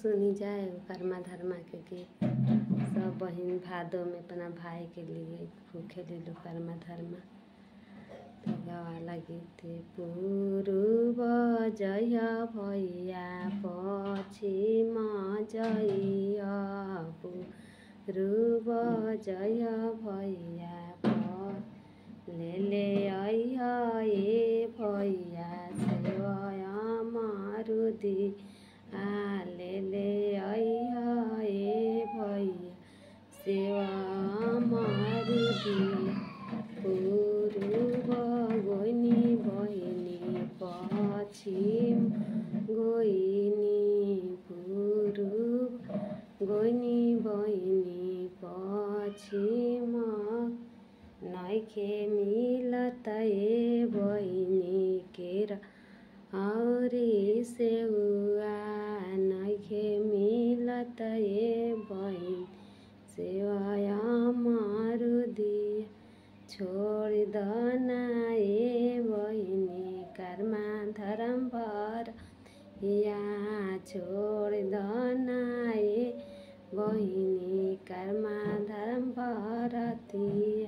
सुनी जाए कर्मा धर्मा के गीत। सब बहन भादों में अपना भाई के लिए भूखे लो कर्मा धर्मा। तो वाला गीत पूर्व जय भैया पश्चिम जय पूर्व जय भैया ले आइया ए भैया सेवया मारुदी ले आइया ए भैया सेवा मारुदी। पूर्व गोइनी बहिनी पश्चिम गोइनी पूर्व गोइनी बहिनी पश्चिम नइखे मिलत ए बहिनी केरा औरी सेउआ नइखे मिलत ए बहिनी सेवाया मारुदी। छोड़ दना ए बहिनी कर्मा धर्म भर या छोड़ दना ए बहिनी कर्मा धर्म भरतिया।